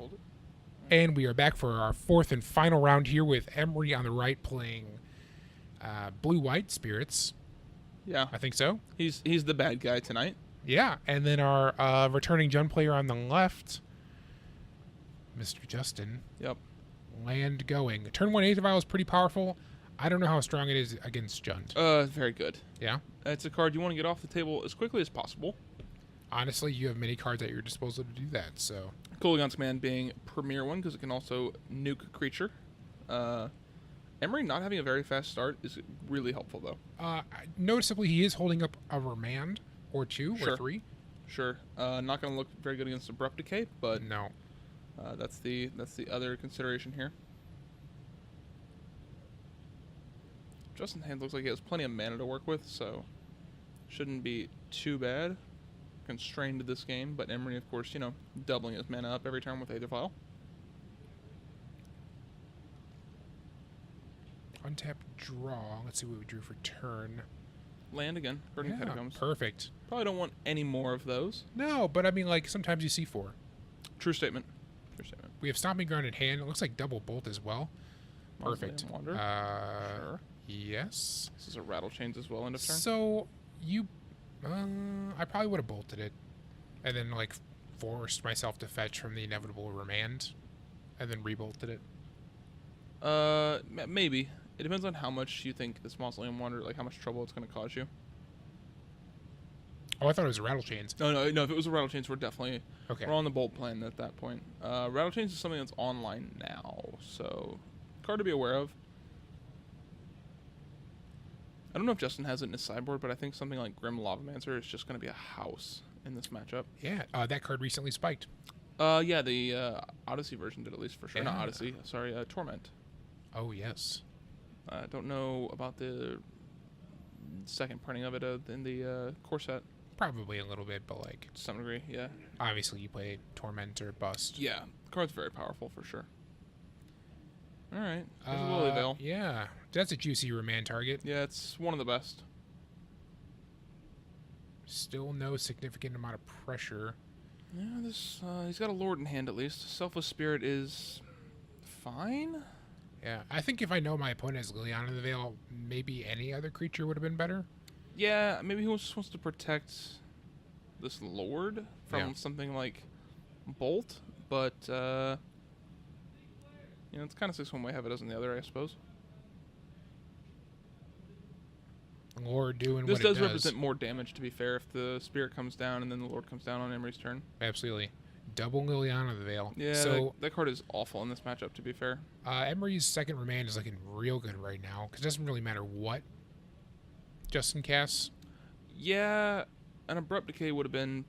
hold it. And we are back for our fourth and final round here with Emery on the right playing blue-white spirits. Yeah. I think so. He's the bad guy tonight. Yeah, and then our returning Jund player on the left, Mr. Justin. Yep. Land going. Turn 1 Aether Vial is pretty powerful. I don't know how strong it is against Jund. Very good. Yeah? It's a card you want to get off the table as quickly as possible. Honestly, you have many cards at your disposal to do that, so... Kolaghan's Command being premier one, because it can also nuke a creature. Emery not having a very fast start is really helpful, though. Noticeably, he is holding up a Remand, or two, or three. Sure. Not going to look very good against Abrupt Decay, but... No. That's the other consideration here. Justin's hand looks like he has plenty of mana to work with, so shouldn't be too bad. Constrained to this game, but Emery, of course, doubling his mana up every turn with Aether Vial. Untap draw. Let's see what we drew for turn. Land again. Burning Catacombs. Perfect. Probably don't want any more of those. No, but I mean, like, sometimes you see 4. True statement. True statement. We have Stomping Ground in hand. It looks like double bolt as well. Perfect. Sure. Yes. This is a Rattle Chains as well, end of turn. So, you... I probably would have bolted it. And then, like, forced myself to fetch from the inevitable Remand. And then rebolted it. Maybe. It depends on how much you think this Mausoleum Wanderer, like how much trouble it's going to cause you. Oh, I thought it was a Rattle Chains. No. If it was a Rattle Chains, we're definitely we're on the bolt plan at that point. Rattle Chains is something that's online now, so card to be aware of. I don't know if Justin has it in his sideboard, but I think something like Grim Lavamancer is just going to be a house in this matchup. Yeah, that card recently spiked. Yeah, the Odyssey version did, at least for sure. Yeah. Not Odyssey, sorry, Torment. Oh, yes. I don't know about the second printing of it in the core set. Probably a little bit, but like... To some degree, yeah. Obviously, you play Torment or Bust. Yeah, the card's very powerful for sure. Alright, there's a Lily Veil. Yeah, that's a juicy Remand target. Yeah, it's one of the best. Still no significant amount of pressure. Yeah, he's got a Lord in hand at least. Selfless Spirit is fine. Yeah, I think if I know my opponent is Liliana the Veil, maybe any other creature would have been better. Yeah, maybe he just wants to protect this Lord from something like Bolt, but it's kind of 6 one way, have it as in the other, I suppose. Lord doing this what it does. This does represent more damage, to be fair, if the Spirit comes down and then the Lord comes down on Emery's turn. Absolutely. Double Liliana the Veil. Yeah, so that card is awful in this matchup, to be fair. Emery's second Remand is looking real good right now, because it doesn't really matter what Justin casts. Yeah, an Abrupt Decay would have been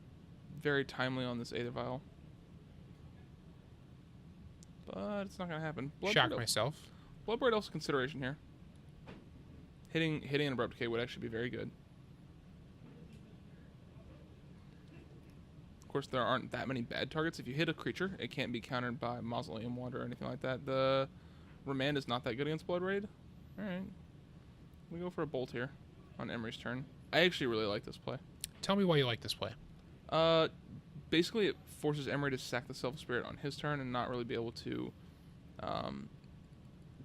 very timely on this Aether Vial. But it's not going to happen. Shock myself. Bloodbraid also consideration here. Hitting an Abrupt Decay would actually be very good. Of course, there aren't that many bad targets. If you hit a creature, it can't be countered by Mausoleum Wanderer or anything like that. The Remand is not that good against Bloodbraid. Alright. We go for a Bolt here on Emery's turn. I actually really like this play. Tell me why you like this play. Basically, it forces Emery to sack the Self Spirit on his turn and not really be able to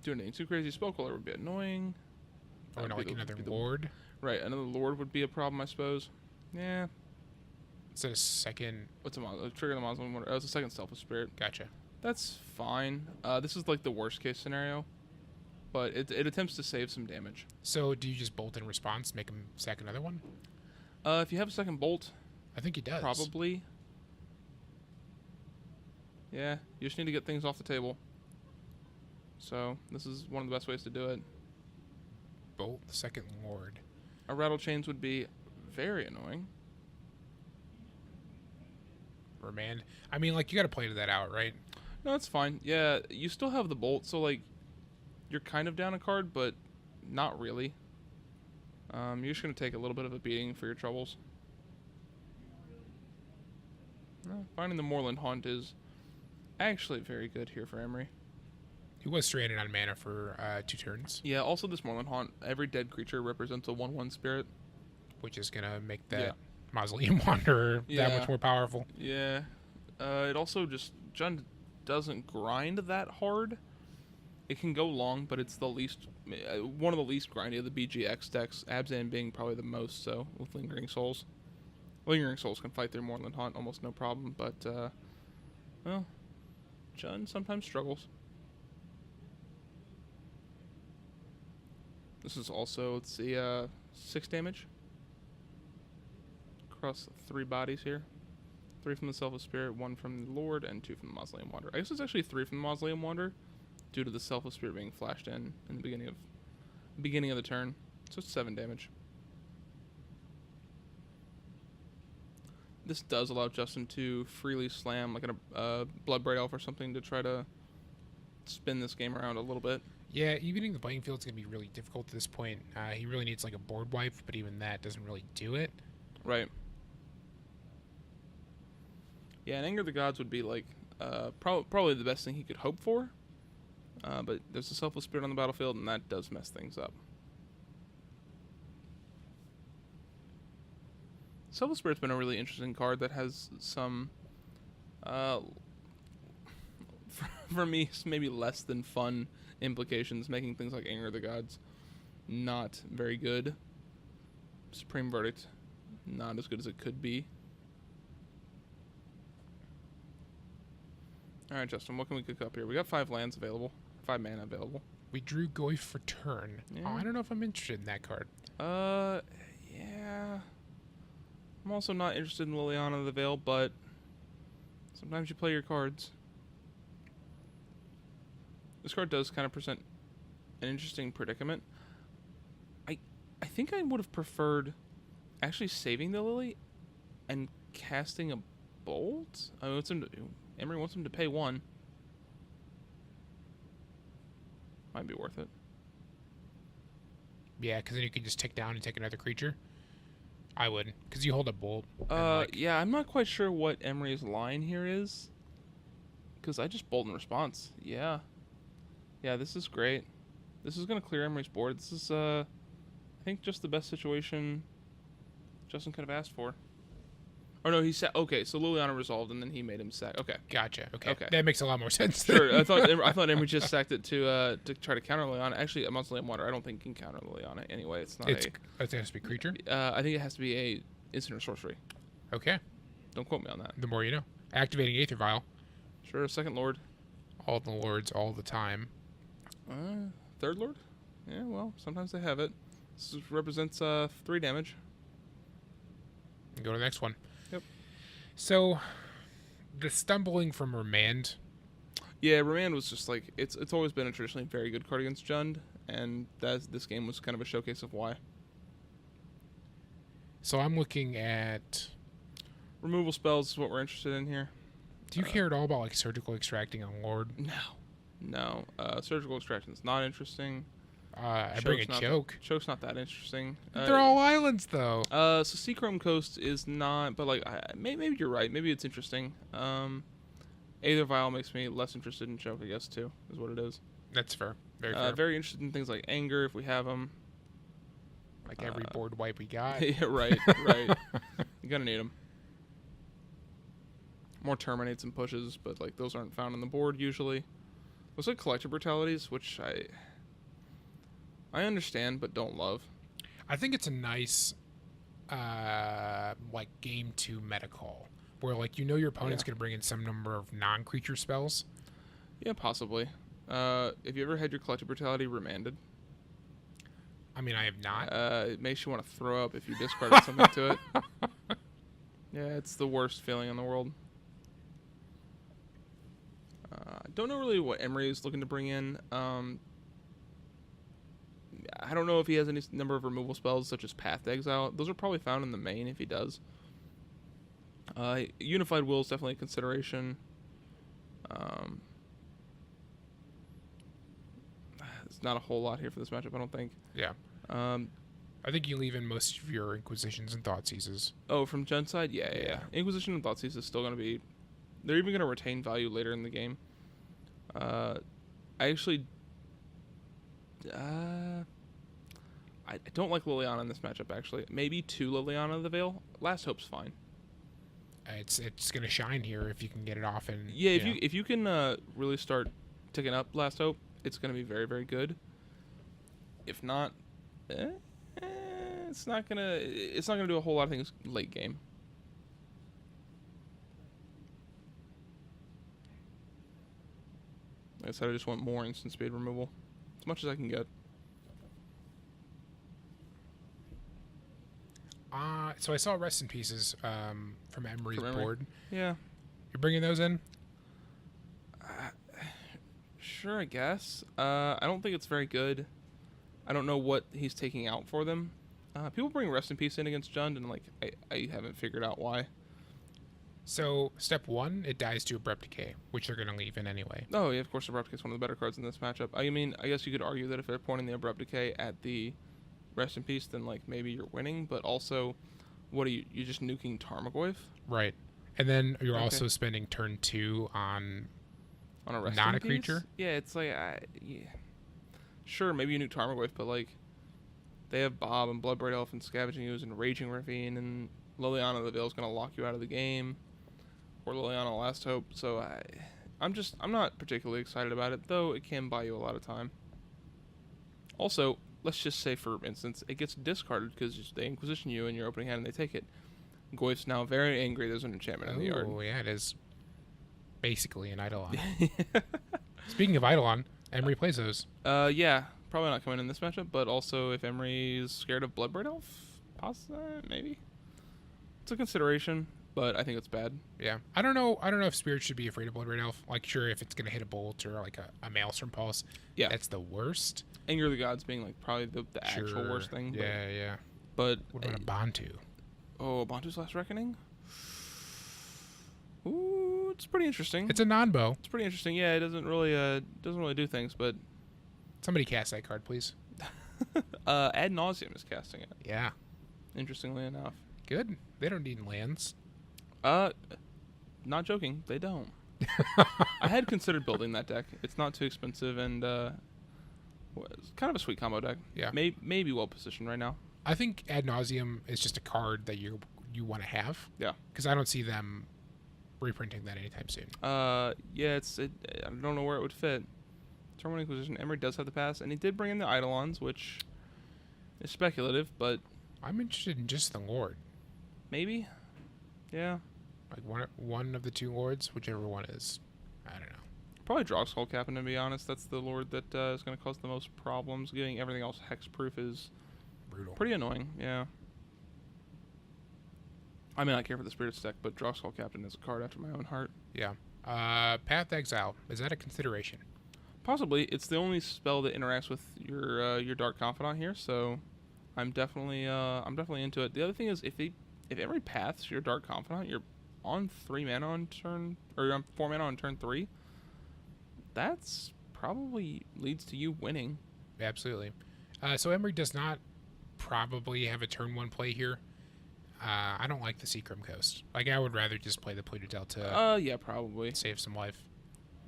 do anything too crazy. Spellcaller would be annoying. Or like another Lord. Right, another Lord would be a problem, I suppose. Yeah. It's a second... What's a trigger the Mausoleum Wanderer? Oh, it's a second Selfless Spirit. Gotcha. That's fine. This is like the worst case scenario. But it attempts to save some damage. So do you just bolt in response, make him sack another one? If you have a second bolt... I think he does. Probably. Yeah, you just need to get things off the table. So, this is one of the best ways to do it. Bolt the second Lord. A Rattle Chains would be very annoying. Remand. I mean, like, you gotta play that out, right? No, that's fine. Yeah, you still have the Bolt, so, like, you're kind of down a card, but not really. You're just going to take a little bit of a beating for your troubles. Finding the Moorland Haunt is actually very good here for Emery. He was stranded on mana for 2 turns. Yeah, also this Moorland Haunt, every dead creature represents a 1/1 spirit. Which is going to make that Mausoleum Wanderer that much more powerful. Yeah. It also just... Jund doesn't grind that hard. It can go long, but it's the least, one of the least grindy of the BGX decks. Abzan being probably the most so with Lingering Souls. Lingering Souls can fight through Mournland Haunt almost no problem, but well, Jund sometimes struggles. This is also, let's see, 6 damage across 3 bodies here. 3 from the Selfless Spirit, 1 from the Lord, and 2 from the Mausoleum Wanderer. I guess it's actually 3 from the Mausoleum Wanderer, due to the Selfless Spirit being flashed in the beginning of the turn. So it's 7 damage. This does allow Justin to freely slam like a Bloodbraid Elf or something to try to spin this game around a little bit. Yeah, evening the playing field is going to be really difficult at this point. He really needs like a board wipe, but even that doesn't really do it. Right. Yeah, and Anger of the Gods would be like probably the best thing he could hope for. But there's a Selfless Spirit on the battlefield, and that does mess things up. Selfless Spirit's been a really interesting card that has some, for me, maybe less than fun implications, making things like Anger of the Gods not very good. Supreme Verdict, not as good as it could be. Alright, Justin, what can we cook up here? We got 5 lands available. 5 mana available. We drew Goyf for turn. Yeah. Oh, I don't know if I'm interested in that card. Yeah. I'm also not interested in Liliana of the Veil, but sometimes you play your cards. This card does kind of present an interesting predicament. I think I would have preferred actually saving the Lily and casting a Bolt. Emery wants him to pay 1. Might be worth it. Yeah, because then you can just tick down and take another creature. I would, because you hold a Bolt. Yeah, I'm not quite sure what Emery's line here is. Because I just Bolt in response. Yeah. Yeah, this is great. This is going to clear Emery's board. This is, I think, just the best situation Justin could have asked for. Or no, he said, okay, so Liliana resolved, and then he made him sack. Okay. Gotcha. Okay. That makes a lot more sense. Sure. I thought Emery just sacked it to try to counter Liliana. Actually, a Mausoleum Wanderer I don't think can counter Liliana anyway. It has to be creature? I think it has to be a instant or sorcery. Okay. Don't quote me on that. The more you know. Activating Aether Vial. Sure, second Lord. All the Lords, all the time. Third Lord? Yeah, well, sometimes they have it. This represents 3 damage. Go to the next one. Yep. So, the stumbling from Remand. Yeah, Remand was just like, it's always been a traditionally very good card against Jund, and this game was kind of a showcase of why. So I'm looking at... Removal spells is what we're interested in here. Do you care at all about like surgical extracting on Lord? No. Surgical extraction is not interesting. I bring a choke. Choke's not that interesting. They're all islands, though. So Seachrome Coast is not, but like maybe you're right. Maybe it's interesting. Aether Vial makes me less interested in choke, I guess, too, is what it is. That's fair. Very fair. Very interested in things like anger if we have them. Like every board wipe we got. Yeah, right. You're gonna need them. More terminates and pushes, but like those aren't found on the board usually. Looks like Collector Brutalities, which I understand but don't love. I think it's a nice like game 2 meta call where like your opponent's gonna bring in some number of non-creature spells. Yeah, possibly. Have you ever had your Collector Brutality remanded? I mean, I have not. It makes you want to throw up if you discarded something to it. Yeah, it's the worst feeling in the world. I don't know really what Emery is looking to bring in. I don't know if he has any number of removal spells such as Path to Exile. Those are probably found in the main if he does. Unified Will is definitely a consideration. There's not a whole lot here for this matchup, I don't think. Yeah. I think you leave in most of your Inquisitions and Thoughtseizes. Oh, from Gen's side? Yeah. Inquisition and Thoughtseizes is still going to be... They're even going to retain value later in the game. I actually... I don't like Liliana in this matchup, actually. Maybe 2 Liliana of the Veil. Last Hope's fine. it's gonna shine here if you can get it off. And Yeah, if you can really start ticking up Last Hope, it's gonna be very, very good. If not, eh, it's not gonna do a whole lot of things late game. Like I said, I just want more instant speed removal, as much as I can get. So I saw Rest in Pieces from Emery's board. Yeah. You're bringing those in? Sure, I guess. I don't think it's very good. I don't know what he's taking out for them. People bring Rest in Peace in against Jund, and like I haven't figured out why. So step 1, it dies to Abrupt Decay, which they're going to leave in anyway. Oh yeah, of course, Abrupt Decay is one of the better cards in this matchup. I mean, I guess you could argue that if they're pointing the Abrupt Decay at the Rest in Peace, then like maybe you're winning. But also, what are you? You're just nuking Tarmogoyf? Right. And then you're also spending turn 2 on a Rest not in a creature? Peace? Yeah, it's like yeah. Sure, maybe you nuke Tarmogoyf, but like they have Bob and Bloodbraid Elf and Scavenging Ooze and Raging Ravine, and Liliana the Veil is gonna lock you out of the game, or Liliana Last Hope. So I'm not particularly excited about it, though it can buy you a lot of time. Also, let's just say, for instance, it gets discarded because they Inquisition you in your opening hand and they take it. Goyf's now very angry there's an enchantment in the yard. Oh, yeah, it is basically an Eidolon. Speaking of Eidolon, Emery plays those. Yeah, probably not coming in this matchup, but also if Emery's scared of Bloodbraid Elf, maybe. It's a consideration, but I think it's bad. Yeah. I don't know if Spirit should be afraid of Bloodbraid Elf. Like, sure, if it's going to hit a bolt or like a Maelstrom Pulse, yeah, that's the worst. Anger of the Gods being like probably the actual worst thing. Yeah, yeah. But what about a Bantu? Oh, Bantu's Last Reckoning? Ooh, it's pretty interesting. It's a non-bow. It's pretty interesting. Yeah, it doesn't really do things, but somebody cast that card, please. Ad Nauseam is casting it. Yeah. Interestingly enough. Good. They don't need lands. Not joking, they don't. I had considered building that deck. It's not too expensive and it's kind of a sweet combo deck. Yeah. Maybe well positioned right now. I think Ad Nauseam is just a card that you want to have. Yeah. Because I don't see them reprinting that anytime soon. Yeah, I don't know where it would fit. Turn 1 Inquisition. Emery does have the pass, and he did bring in the Eidolons, which is speculative, but I'm interested in just the Lord. Maybe. Yeah. Like one of the two Lords, whichever one is. I don't know. Probably Drogskull Captain, to be honest. That's the Lord that is going to cause the most problems. Getting everything else hexproof is brutal. Pretty annoying, yeah. I may not care for the Spirits deck, but Drogskull Captain is a card after my own heart. Yeah. Path Exile, is that a consideration? Possibly. It's the only spell that interacts with your Dark Confidant here, so I'm definitely into it. The other thing is, if Emery paths your Dark Confidant, you're on 3 mana on turn, or you're on 4 mana on turn 3. That's probably leads to you winning. Absolutely. So Emery does not probably have a turn 1 play here. I don't like the Seacrum Coast. Like, I would rather just play the Polluted Delta. Yeah, probably. Save some life.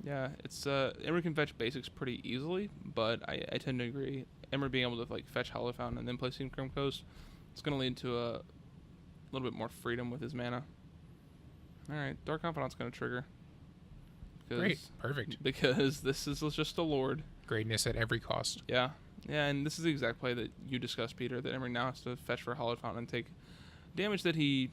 Yeah, it's Emery can fetch basics pretty easily, but I tend to agree. Emery being able to like fetch Hollow Fountain and then play Seacrum Coast, it's going to lead to a little bit more freedom with his mana. All right, Dark Confidant's going to trigger. Great, perfect. Because this is just a Lord. Greatness at every cost. Yeah, and this is the exact play that you discussed, Peter, that Emery now has to fetch for Hollow Fountain and take damage that he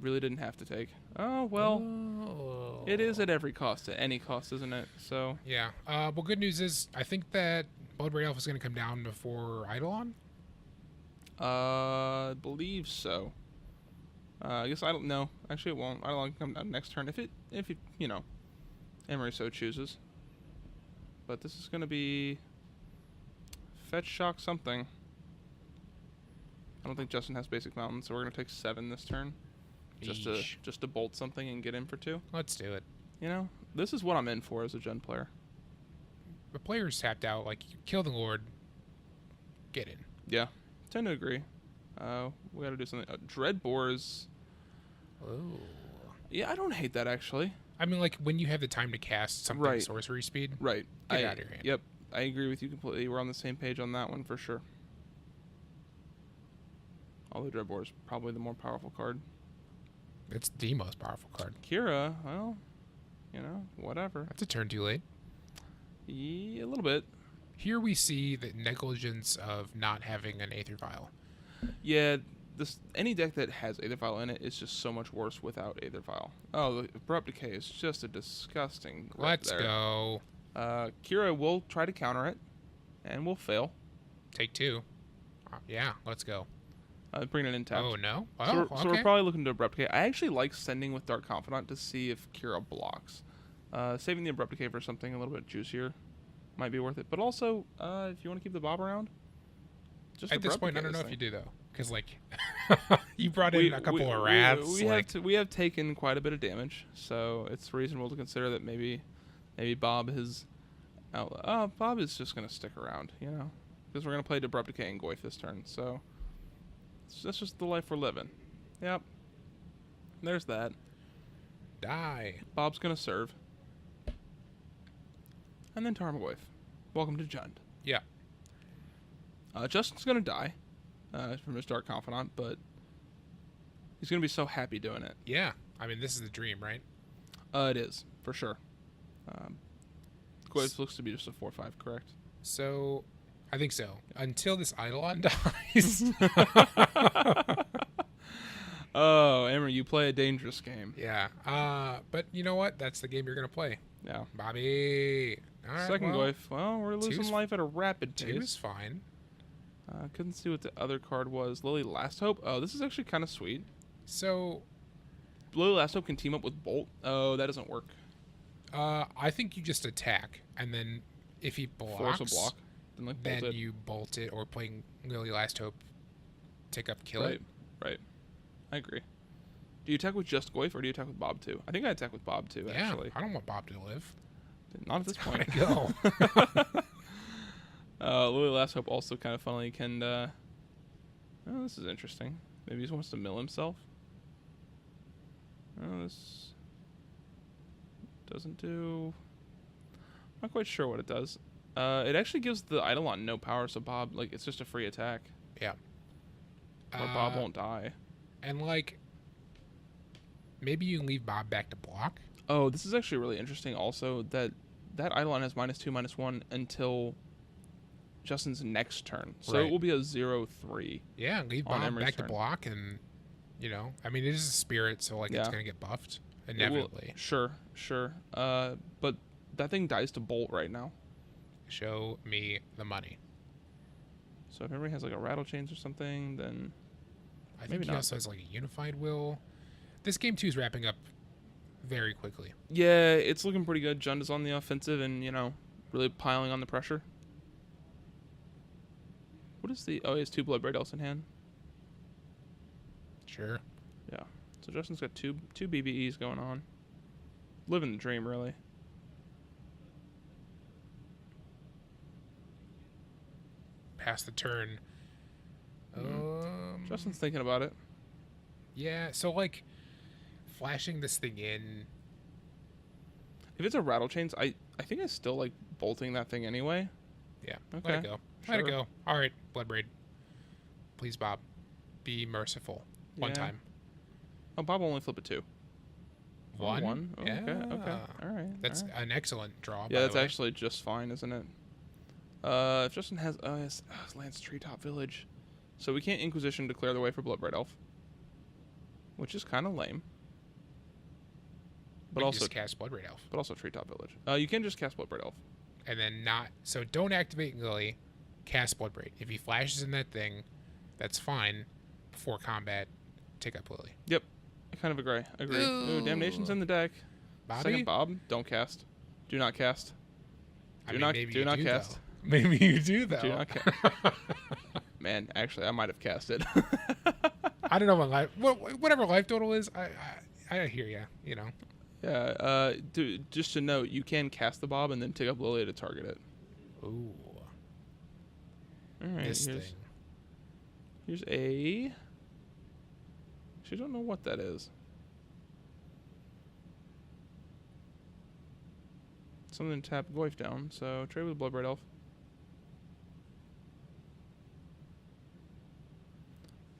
really didn't have to take. Oh, well, It is at every cost, at any cost, isn't it? So yeah. Well, good news is I think that Bloodbraid Elf is going to come down before Eidolon. I believe so. I guess I don't know. Actually, it won't. Eidolon can come down next turn if it Emery so chooses. But this is going to be fetch shock something. I don't think Justin has basic mountains, so we're going to take 7 this turn. Just to bolt something and get in for 2. Let's do it. You know, this is what I'm in for as a Gen player. The player's tapped out. Like, you kill the Lord, get in. Yeah, tend to agree. We got to do something. Dreadbores. Oh. Yeah, I don't hate that, actually. I mean, like, when you have the time to cast something at sorcery speed. Right. Get it out of your hand. Yep. I agree with you completely. We're on the same page on that one for sure. Although Dreadbore is probably the more powerful card. It's the most powerful card. Kira, well, whatever. That's a turn too late. Yeah, a little bit. Here we see the negligence of not having an Aether Vial. Yeah, any deck that has Aether Vial in it is just so much worse without Aether Vial. Oh, the Abrupt Decay is just a disgusting grip Let's there. go. Kira will try to counter it, and will fail. Take 2. Yeah, let's go. Bring it in tapped. Oh, no? So Oh, we're probably looking to Abrupt Decay. I actually like sending with Dark Confidant to see if Kira blocks. Saving the Abrupt Decay for something a little bit juicier might be worth it. But also, if you want to keep the Bob around, just at this Abrupt point, I Decay don't know this if you thing. do, though. Because, like, you brought in a couple of wraths. We have taken quite a bit of damage, so it's reasonable to consider that maybe Bob has... Bob is just going to stick around, because we're going to play Abrupt Decay and Goyf this turn, so... That's just the life we're living. Yep. There's that. Die. Bob's gonna serve. And then Tarmogoyf. Welcome to Jund. Yeah. Justin's gonna die from his Dark Confidant, but he's gonna be so happy doing it. Yeah. I mean, this is the dream, right? It is, for sure. Goyf looks to be just a 4/5, correct? So... I think so. Until this Eidolon dies. Oh, Emery, you play a dangerous game. Yeah. But you know what? That's the game you're going to play. Yeah. Bobby. All right, Second well, Goyf. Well, we're losing life at a rapid pace. 2 is fine. Couldn't see what the other card was. Lily Last Hope. Oh, this is actually kind of sweet. So... Lily Last Hope can team up with Bolt. Oh, that doesn't work. I think you just attack, and then if he blocks... Force a block. Then you bolt it, or playing Lily Last Hope, take up, kill it. Right. I agree. Do you attack with just Goyf, or do you attack with Bob too? I think I attack with Bob too, actually. I don't want Bob to live. Not at this point. Go. Lily Last Hope also kind of funnily can... oh, this is interesting. Maybe he just wants to mill himself. Oh, this... doesn't do... I'm not quite sure what it does. It actually gives the Eidolon no power, so Bob, it's just a free attack. Yeah. Or Bob won't die. And, maybe you leave Bob back to block. Oh, this is actually really interesting also, that Eidolon has -2/-1 until Justin's next turn. So Right. it will be a 0/3. Yeah, leave on Bob Emery's back turn. to block, and, I mean, it is a spirit, so, it's Yeah. going to get buffed, inevitably. Sure. But that thing dies to Bolt right now. Show me the money. So if everybody has, a Rattle Chains or something, then... I think Maybe he not, also has, a Unified Will. This game, too, is wrapping up very quickly. Yeah, it's looking pretty good. Jund is on the offensive and, really piling on the pressure. What is the... Oh, he has 2 Bloodbraid Elves in hand. Sure. Yeah. So Justin's got two BBEs going on. Living the dream, really. Past the turn. Justin's thinking about it. Yeah, so, flashing this thing in... If it's a Rattle Chains, I think I still like bolting that thing anyway. Yeah, Okay. let it go. Sure. Let it go. All right, Bloodbraid. Please, Bob. Be merciful. One Yeah. time. Oh, Bob will only flip it 2. One? Oh, Yeah. Okay. All right. That's all right. an excellent draw, Yeah, by that's the way. actually just fine, isn't it? If Justin has... Oh, yes. Lance Treetop Village. So we can't Inquisition to clear the way for Bloodbraid Elf. Which is kind of lame. But We can also... just cast Bloodbraid Elf. But also Treetop Village. You can just cast Bloodbraid Elf. And then not... So don't activate Lily. Cast Bloodbraid. If he flashes in that thing, that's fine. Before combat, take up Lily. Yep. I kind of agree. Ooh, Damnation's in the deck. Bobby? Second Bob. Don't cast. Do not cast. Do not cast. Though. Maybe you do, though. Do not cast. Man, actually, I might have cast it. I don't know whatever life total is. I hear you. Yeah. Just to note, you can cast the Bob and then take up Lily to target it. Ooh. All right. This thing. Here's a... Actually, I don't know what that is. Something to tap Goyf down, so trade with Bloodbraid Elf.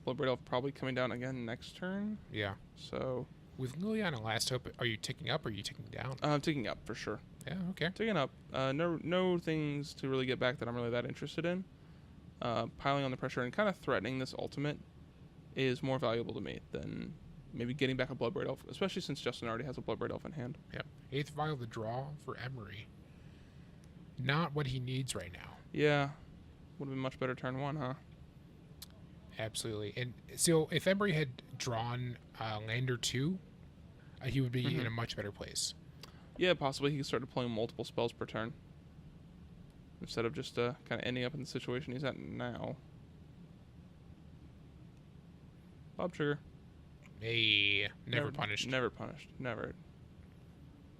Bloodbraid Elf probably coming down again next turn. Yeah. So With Liliana Last Hope, are you ticking up or are you ticking down? I'm ticking up for sure. Yeah, okay. Ticking up. No things to really get back that I'm really that interested in. Piling on the pressure and kind of threatening this ultimate is more valuable to me than maybe getting back a Bloodbraid Elf, especially since Justin already has a Bloodbraid Elf in hand. Yep. 8th Vial to draw for Emery. Not what he needs right now. Yeah. Would have been much better turn 1, huh? Absolutely. And so if Emery had drawn Lander 2, he would be in a much better place. Yeah, possibly he could start deploying multiple spells per turn. Instead of just kind of ending up in the situation he's at now. Bob Trigger. Hey, never punished. Never punished. Never.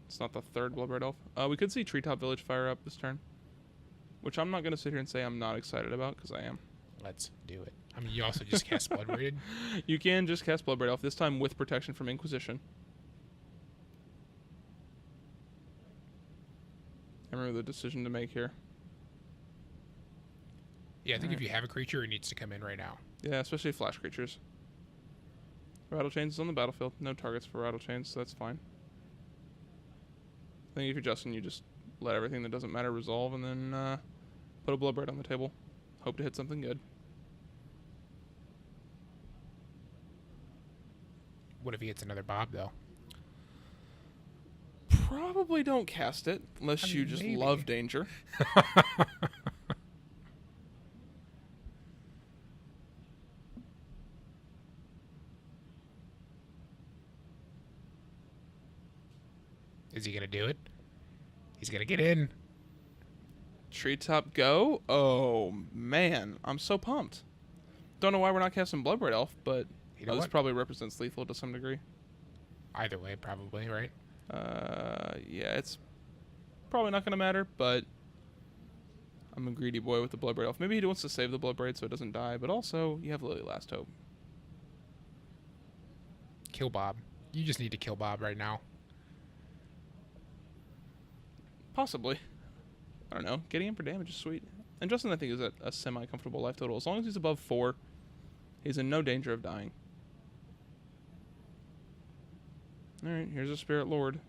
It's not the 3rd Bloodbraid Elf. We could see Treetop Village fire up this turn. Which I'm not going to sit here and say I'm not excited about, because I am. Let's do it. I mean, you also just cast Bloodbraid. You can just cast Bloodbraid Elf, this time with protection from Inquisition. I remember the decision to make here. Yeah, I think if you have a creature, it needs to come in right now. Yeah, especially flash creatures. Rattle Chains is on the battlefield. No targets for Rattle Chains, so that's fine. I think if you're Justin, you just let everything that doesn't matter resolve and then put a Bloodbraid on the table. Hope to hit something good. What if he hits another Bob, though? Probably don't cast it, unless you just maybe. love danger. Is he going to do it? He's going to get in. Treetop go? Oh, man. I'm so pumped. Don't know why we're not casting Bloodbraid Elf, but this probably represents lethal to some degree. Either way, probably, right? Yeah, it's probably not going to matter, but I'm a greedy boy with the Bloodbraid Elf. Maybe he wants to save the Bloodbraid so it doesn't die, but also, you have Lily Last Hope. Kill Bob. You just need to kill Bob right now. Possibly. I don't know. Getting him for damage is sweet. And Justin, I think, is at a semi-comfortable life total. As long as he's above 4, he's in no danger of dying. Alright, here's a Spirit Lord.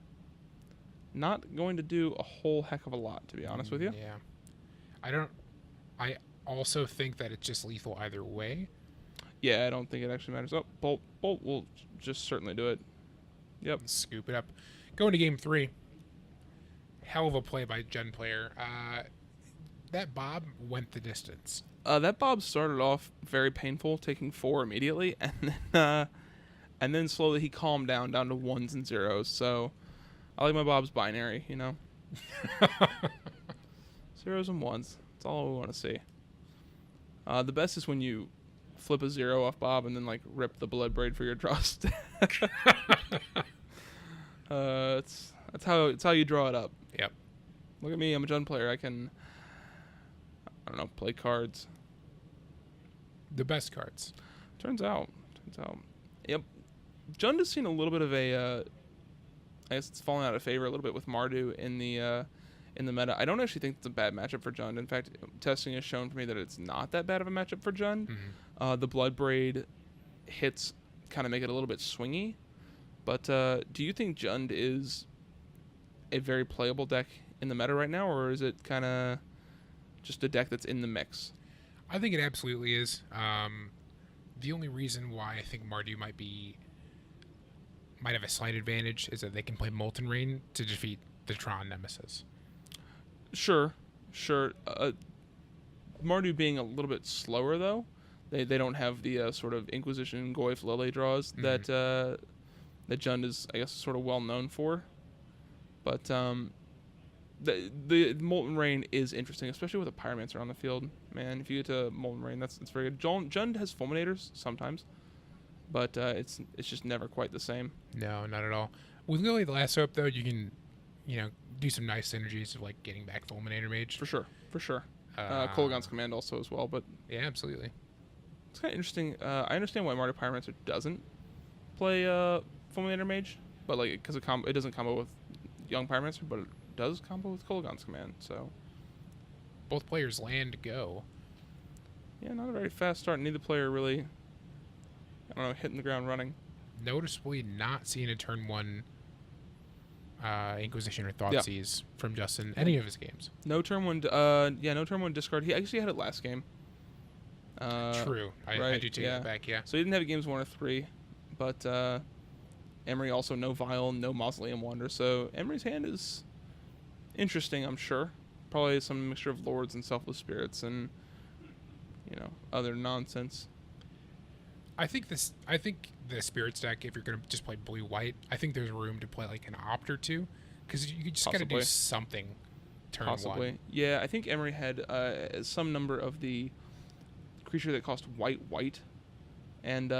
Not going to do a whole heck of a lot, to be honest with you. Yeah. I also think that it's just lethal either way. Yeah, I don't think it actually matters. Oh, Bolt. Bolt will just certainly do it. Yep. Scoop it up. Going to game 3. Hell of a play by Gen player. That Bob went the distance. That Bob started off very painful, taking 4 immediately, and then slowly he calmed down to 1s and 0s. So I like my Bob's binary, you know. 0s and 1s. That's all we want to see. The best is when you flip a 0 off Bob and then like rip the Bloodbraid for your draw stack. That's how you draw it up. Yep. Look at me, I'm a Jund player. I don't know, play cards. The best cards. Turns out. Yep. Jund has seen a little bit of a I guess it's fallen out of favor a little bit with Mardu in the meta. I don't actually think it's a bad matchup for Jund. In fact, testing has shown for me that it's not that bad of a matchup for Jund. Mm-hmm. The Bloodbraid hits kind of make it a little bit swingy. But do you think Jund is a very playable deck in the meta right now, or is it kind of just a deck that's in the mix? I think it absolutely is. The only reason why I think Mardu might have a slight advantage is that they can play Molten Rain to defeat the Tron Nemesis. Sure. Mardu being a little bit slower, though, they don't have the sort of Inquisition, Goyf, Lily draws that Jund is, I guess, sort of well known for. But the Molten Rain is interesting, especially with a Pyromancer on the field. Man, if you get to Molten Rain, it's very good. Jund has Fulminators sometimes, but it's just never quite the same. No, not at all. With Lily the Last Hope, though, you can, do some nice synergies of like getting back Fulminator Mage. For sure. Kolaghan's Command also as well, but yeah, absolutely. It's kind of interesting. I understand why Mardu Pyromancer doesn't play Fulminator Mage, but like because it doesn't combo with Young Pyromancer, but it does combo with Kolaghan's Command. So both players land go. Yeah, not a very fast start. Neither player really, hitting the ground running. noticeably not seen a turn 1 Inquisition or Thoughtseize from Justin any of his games. No turn 1. No turn 1 discard. He actually had it last game. True. I do take that back. Yeah. So he didn't have it games 1 or 3, but Emery also no Vial, no Mausoleum Wander. So Emery's hand is interesting, I'm sure. Probably some mixture of Lords and Selfless Spirits and other nonsense. I think the Spirits deck, if you're gonna just play blue-white, I think there's room to play like an Opt or two, because you just gotta do something. Turn Possibly. 1. Yeah, I think Emery had some number of the creature that cost white, and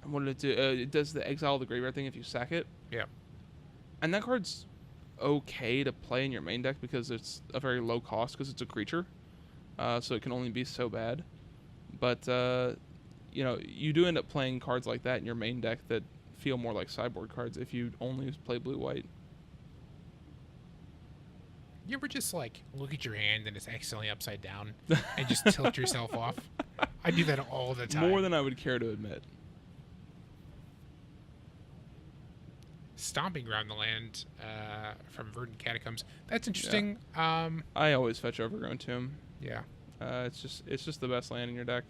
what did it do? It does the exile of the graveyard thing if you sack it. Yeah. And that card's okay to play in your main deck because it's a very low cost because it's a creature, so it can only be so bad. But you do end up playing cards like that in your main deck that feel more like sideboard cards if you only play blue-white. You ever just like look at your hand and it's accidentally upside down and just tilt yourself off? I do that all the time. More than I would care to admit. Stomping Ground the Land from Verdant Catacombs. That's interesting. Yeah. I always fetch Overgrown Tomb. Yeah. It's just the best land in your deck.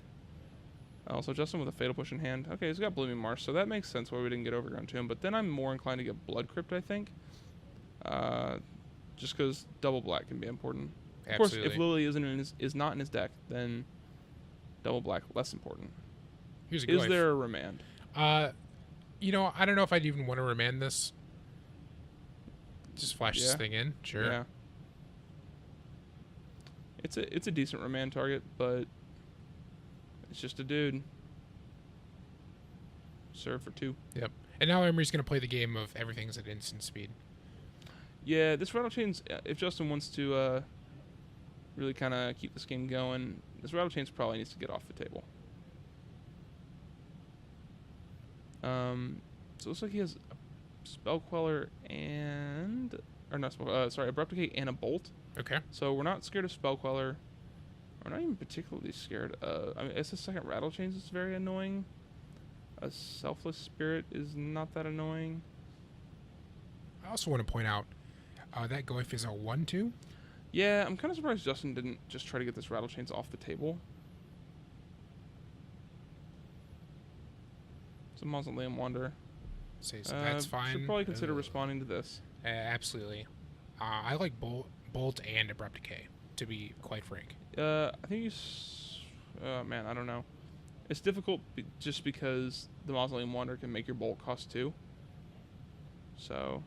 Also, Justin with a Fatal Push in hand. Okay, he's got Blooming Marsh, so that makes sense why we didn't get Overgrown Tomb. But then I'm more inclined to get Blood Crypt, I think. Just because double black can be important. Of course, if Lily is not in his deck, then double black less important. Here's a good Is there a remand? I don't know if I'd even want to remand this. Just flash this thing in, sure. Yeah. It's a decent remand target, but it's just a dude. Serve for 2. Yep. And now Emery's going to play the game of everything's at instant speed. Yeah, this Rattle Chain's, if Justin wants to really kind of keep this game going, this Rattle Chain's probably needs to get off the table. So it looks like he has a Spell Queller and... Or not Abrupt Decay and a Bolt. Okay. So we're not scared of Spell Queller. We're not even particularly scared of... I mean, it's the second Rattle Chains that's very annoying. A Selfless Spirit is not that annoying. I also want to point out that Goif is a 1/2. Yeah, I'm kind of surprised Justin didn't just try to get this Rattle Chains off the table. It's a Mausoleum Wander. So that's fine. Should probably consider responding to this. Absolutely. I like Bolt and Abrupt Decay, to be quite frank. I think man, I don't know. It's difficult just because the Mausoleum Wander can make your Bolt cost 2. So...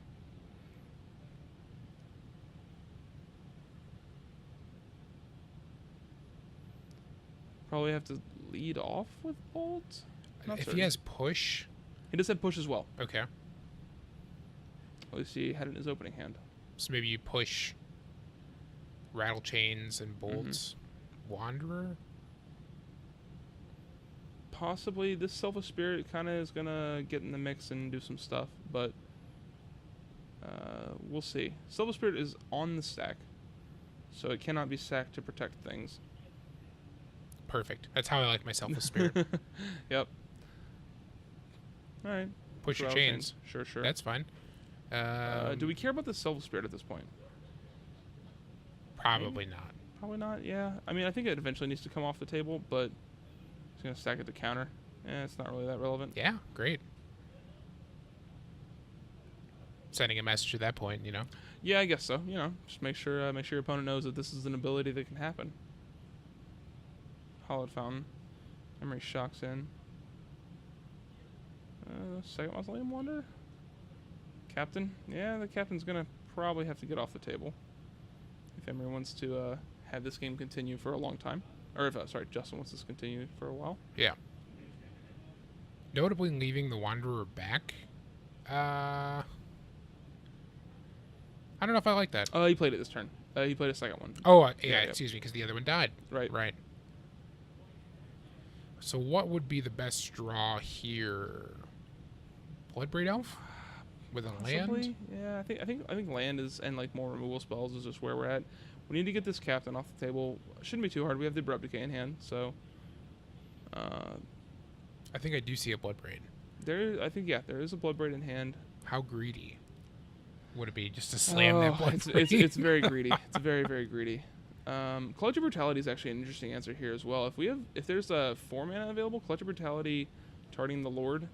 Probably have to lead off with Bolt. If he has Push... He does have Push as well. Okay. At least he had it in his opening hand. So maybe you push Rattle Chains and Bolts. Wanderer? Possibly. This Selfless Spirit kind of is going to get in the mix and do some stuff, but we'll see. Selfless Spirit is on the stack, so it cannot be sacked to protect things. Perfect. That's how I like my Selfless Spirit. Yep. All right. Push your chains. Sure. That's fine. Do we care about the Selfless Spirit at this point? Probably not. Probably not, yeah. I mean, I think it eventually needs to come off the table, but it's going to stack it to counter. It's not really that relevant. Yeah, great. Sending a message at that point, Yeah, I guess so. Just make sure your opponent knows that this is an ability that can happen. Hollowed Fountain. Emery Shocks in. Second Mausoleum Wander? Captain? Yeah, the Captain's going to probably have to get off the table if Emery wants to have this game continue for a long time. Or if, Justin wants this to continue for a while. Yeah. Notably leaving the Wanderer back. I don't know if I like that. Oh, he played it this turn. He played a second one. Oh, excuse me, because the other one died. Right. So what would be the best draw here? Bloodbraid Elf with a land? Yeah, I think land is and like more removal spells is just where we're at. We need to get this Captain off the table. Shouldn't be too hard. We have the Abrupt Decay in hand, so. I I think I do see a Bloodbraid. I think, yeah, there is a Bloodbraid in hand. How greedy would it be just to slam that it's Bloodbraid? very greedy. It's very, very greedy. Clutch of Brutality is actually an interesting answer here as well. If there's a 4 mana available, Clutch of Brutality targeting the Lord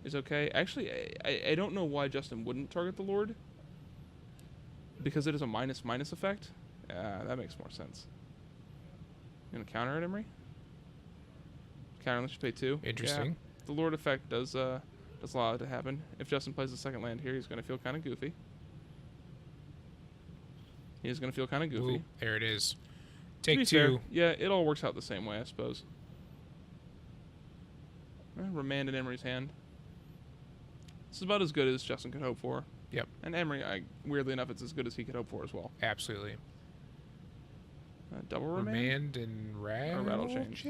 is okay. Actually, I don't know why Justin wouldn't target the Lord. Because it is a minus effect. That makes more sense. You gonna counter it, Emery? Counter unless you pay 2. Interesting. Yeah, the Lord effect does allow it to happen. If Justin plays the second land here, he's gonna feel kind of goofy. He's gonna feel kind of goofy. Ooh, there it is. To Take be 2. fair, yeah, it all works out the same way, I suppose. Remand in Emery's hand. This is about as good as Justin could hope for. Yep. And Emery, weirdly enough, it's as good as he could hope for as well. Absolutely. Double remand? Remand and rattle chains?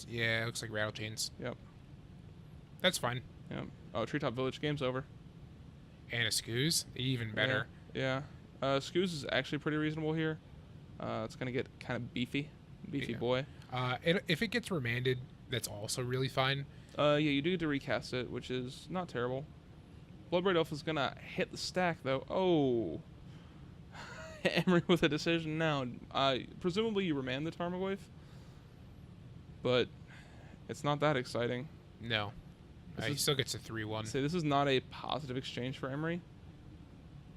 Yeah, it looks like rattle chains. Yep. That's fine. Yep. Oh, Treetop Village, game's over. And a Scoos? Even better. Yeah. Scoos is actually pretty reasonable here. It's going to get kind of beefy. Beefy boy. If it gets remanded, that's also really fine. Yeah, you do get to recast it, which is not terrible. Bloodbraid Elf is going to hit the stack, though. Oh. Emery with a decision now. Presumably you remand the Tarmogoyf. But it's not that exciting. No. He still gets a 3-1. Say this is not a positive exchange for Emery.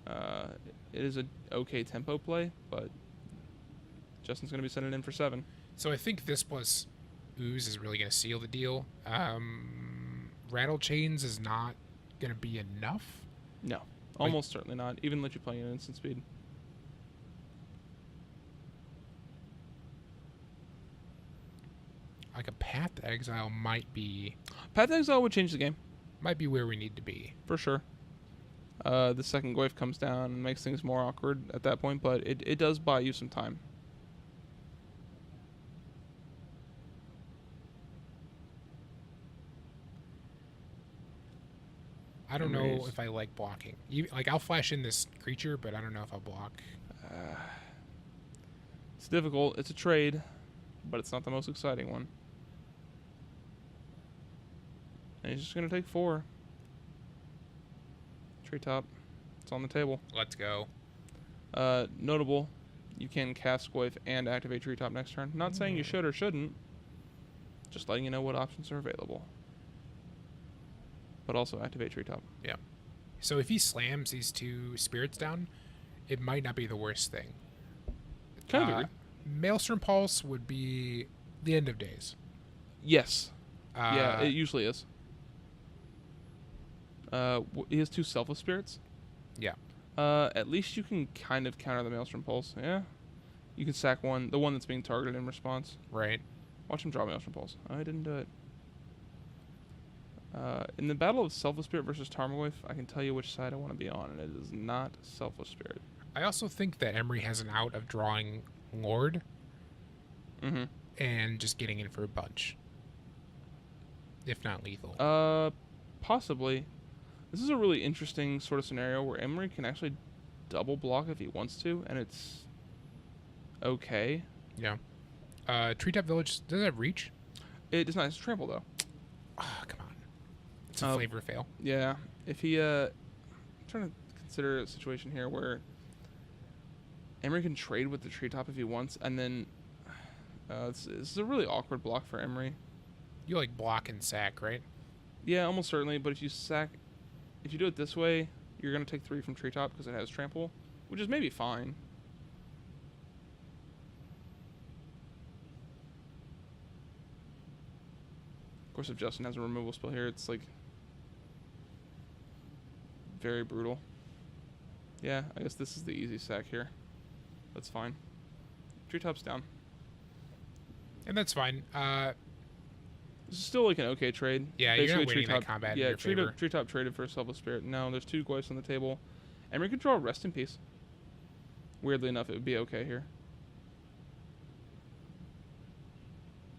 It is an okay tempo play, but Justin's going to be sending in for 7. So I think this plus Ooze is really going to seal the deal. Rattle Chains is not going to be enough. No, almost certainly not. Even let you play in instant speed. Like a Path to Exile might be Path to Exile would change the game. Might be where we need to be. For sure. The second Goyf comes down and makes things more awkward at that point, but it does buy you some time. I don't know if I like blocking. Like, I'll flash in this creature, but I don't know if I'll block. It's difficult. It's a trade, but it's not the most exciting one. And he's just going to take 4. Treetop. It's on the table. Let's go. Notable, you can cast Goyf and activate Treetop next turn. Not saying you should or shouldn't. Just letting you know what options are available. But also activate Treetop. Yeah. So if he slams these 2 spirits down, it might not be the worst thing. Kind of agree. Maelstrom Pulse would be the end of days. Yes. Yeah, it usually is. He has 2 Selfless Spirits. Yeah. At least you can kind of counter the Maelstrom Pulse. Yeah. You can sack the one that's being targeted in response. Right. Watch him draw Maelstrom Pulse. Oh, I didn't do it. In the battle of Selfless Spirit versus Tarmogoyf, I can tell you which side I want to be on, and it is not Selfless Spirit. I also think that Emery has an out of drawing Lord and just getting in for a bunch. If not lethal. Possibly. This is a really interesting sort of scenario where Emery can actually double block if he wants to, and it's okay. Yeah. Treetop Village, does it have reach? It does not. It's trample, though. Oh, come on. It's a flavor fail. Yeah. If he, I'm trying to consider a situation here where Emery can trade with the Treetop if he wants, and then this is a really awkward block for Emery. You like block and sack, right? Yeah, almost certainly, but if you do it this way, you're going to take 3 from Treetop because it has trample, which is maybe fine. Of course, if Justin has a removal spell here, it's like very brutal. Yeah, I guess this is the easy sack here. That's fine. Treetop's down. And that's fine. This is still like an okay trade. Yeah, basically, you're not winning that combat in your favor. Treetop traded for a Selfless Spirit. Now there's 2 Goyfs on the table. Emery could draw Rest in Peace. Weirdly enough, it would be okay here.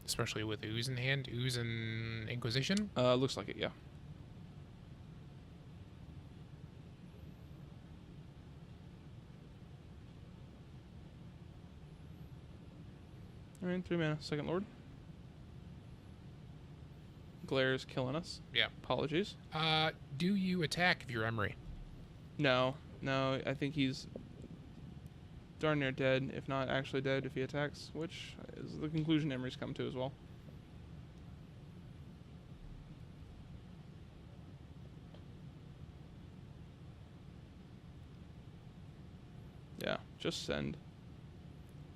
Especially with Ooze in hand. Ooze and Inquisition? Looks like it, yeah. Alright, 3 mana. Second Lord. glare is killing us. Yeah. Apologies. Do you attack if you're Emery? No. I think he's darn near dead, if not actually dead, if he attacks, which is the conclusion Emery's come to as well. Yeah, just send.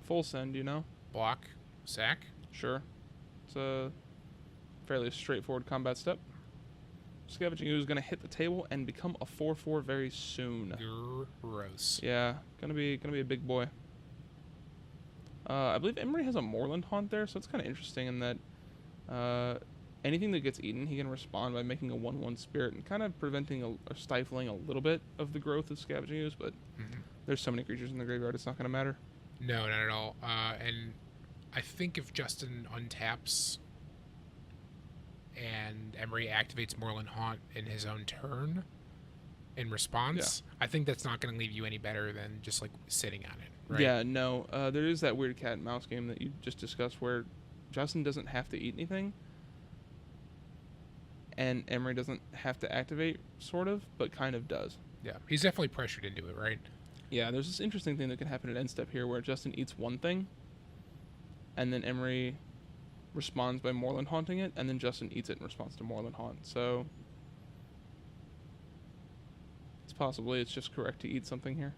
Full send, you know? Block, sack. Sure. It's a fairly straightforward combat step. Scavenging Ooze is going to hit the table and become a 4/4 very soon. Gross. Yeah, gonna be a big boy. I believe Emery has a Moorland Haunt there, so it's kind of interesting in that anything that gets eaten, he can respond by making a 1/1 Spirit and kind of preventing or stifling a little bit of the growth of Scavenging Ooze, but there's so many creatures in the graveyard, it's not going to matter. No, not at all. And I think if Justin untaps and Emery activates Moorland Haunt in his own turn in response, I think that's not going to leave you any better than just like sitting on it, right? Yeah, no. There is that weird cat and mouse game that you just discussed where Justin doesn't have to eat anything and Emery doesn't have to activate, sort of, but kind of does. Yeah, he's definitely pressured into it, right? Yeah, there's this interesting thing that can happen at end step here where Justin eats one thing and then Emery responds by Moorland Haunting it, and then Justin eats it in response to Moorland Haunt. So it's just correct to eat something here.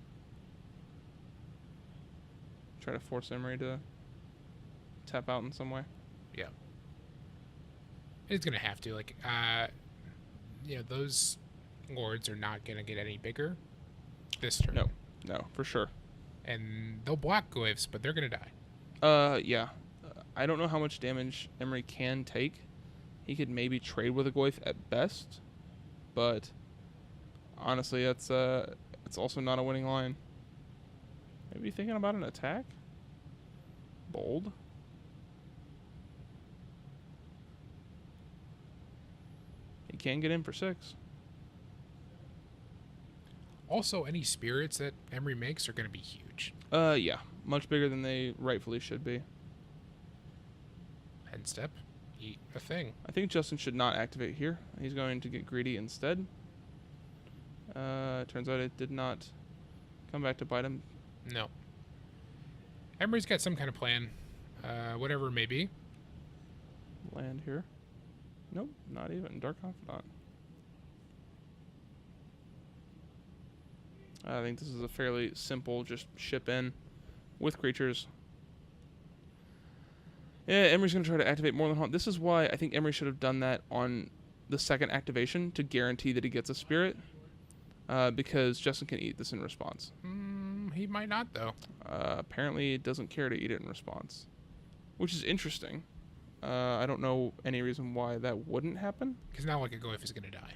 Try to force Emery to tap out in some way. Yeah. It's going to have to. Like, those lords are not going to get any bigger this turn. No, for sure. And they'll block glyphs, but they're going to die. Yeah. I don't know how much damage Emery can take. He could maybe trade with a glyph at best, but honestly, it's also not a winning line. Maybe thinking about an attack? Bold. He can get in for 6. Also, any spirits that Emery makes are going to be huge. Yeah. Much bigger than they rightfully should be. End step, eat a thing. I think Justin should not activate here. He's going to get greedy instead. Turns out it did not come back to bite him. No. Emery's got some kind of plan. Whatever it may be. Land here. Nope, not even. Dark Confidant. I think this is a fairly simple, just ship in with creatures. Yeah, Emery's going to try to activate Moorland Haunt. This is why I think Emery should have done that on the second activation to guarantee that he gets a spirit. Because Justin can eat this in response. He might not, though. Apparently, it doesn't care to eat it in response. Which is interesting. I don't know any reason why that wouldn't happen. Because now like a glyph is going to die.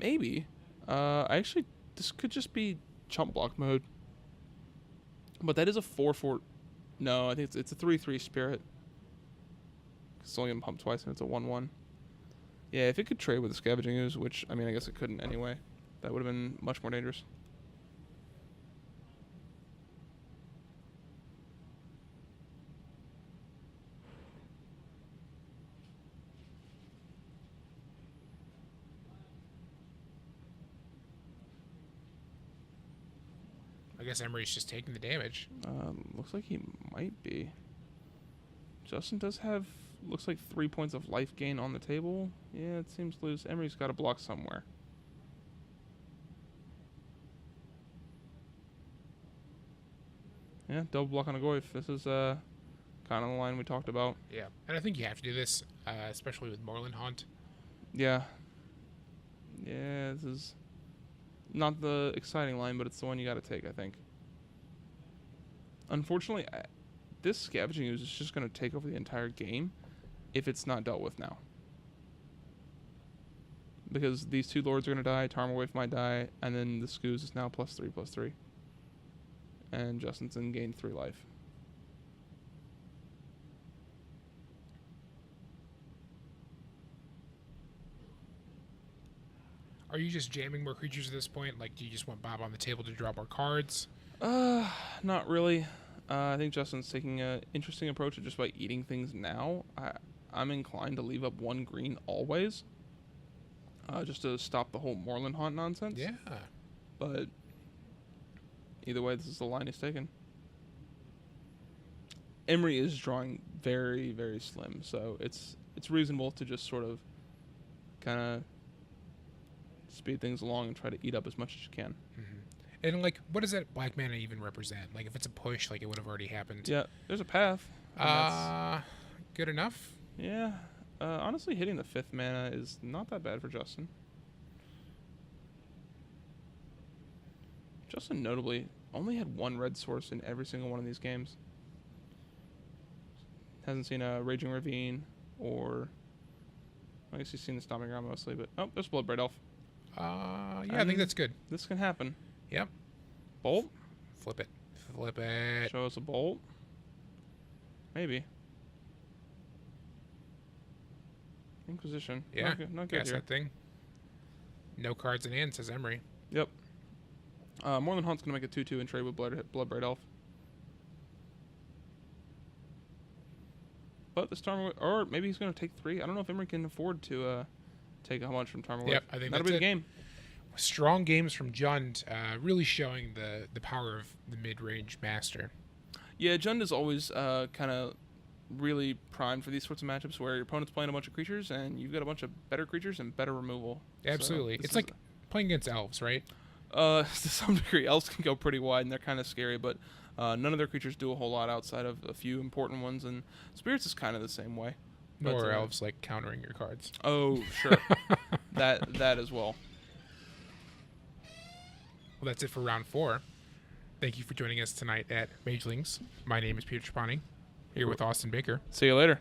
Maybe. This could just be chump block mode. But that is a 4/4. No, I think it's a 3/3 spirit. It's only getting pumped twice and it's a 1/1. Yeah, if it could trade with the Scavenging Ooze, which, I mean, I guess it couldn't anyway, that would have been much more dangerous. I guess Emery's just taking the damage. Looks like he might be. Justin does have, looks like 3 points of life gain on the table. Yeah, it seems loose. Emery's got to block somewhere. Yeah, double block on a Goyf. This is kind of the line we talked about. Yeah, and I think you have to do this, especially with Moorland Haunt. Yeah. Yeah, this is not the exciting line, but it's the one you got to take, I think. Unfortunately, this Scavenging Ooze is just going to take over the entire game if it's not dealt with now. Because these two lords are going to die, Tarmogoyf might die, and then the Scooz is now +3/+3. And Justinson gained 3 life. Are you just jamming more creatures at this point? Like, do you just want Bob on the table to draw more cards? Not really. I think Justin's taking an interesting approach of just by eating things now. I'm inclined to leave up 1 green always, just to stop the whole Moreland Haunt nonsense. Yeah. But either way, this is the line he's taken. Emery is drawing very, very slim, so it's reasonable to just sort of kind of speed things along and try to eat up as much as you can. Mm-hmm. And, like, what does that black mana even represent? Like, if it's a push, like, it would have already happened. Yeah, there's a path. Good enough? Yeah. Honestly, hitting the 5th mana is not that bad for Justin. Justin, notably, only had 1 red source in every single one of these games. Hasn't seen a Raging Ravine, or I guess he's seen the Stomping Ground mostly, but oh, there's Bloodbraid Elf. Yeah, I think that's good. This can happen. Yep. Bolt? Flip it. Flip it. Show us a bolt? Maybe. Inquisition. Yeah. Not good Guess here. that thing. No cards in hand, says Emery. Yep. Moreland Haunt's going to make a 2/2 and trade with Bloodbraid Elf. But this Tarmogoyf, or maybe he's going to take 3. I don't know if Emery can afford to take a bunch from Tarmogoyf. Yep, I think that'll that's be the it. game. Strong games from Jund, really showing the power of the mid-range master. Yeah, Jund is always kind of really primed for these sorts of matchups where your opponent's playing a bunch of creatures and you've got a bunch of better creatures and better removal. Absolutely. So it's like playing against elves, right? To some degree, elves can go pretty wide and they're kind of scary, but none of their creatures do a whole lot outside of a few important ones, and spirits is kind of the same way. Nor But, are elves like countering your cards. Oh, sure. that as well. Well, that's it for round 4. Thank you for joining us tonight at Magelings. My name is Peter Trapani, here with Austin Baker. See you later.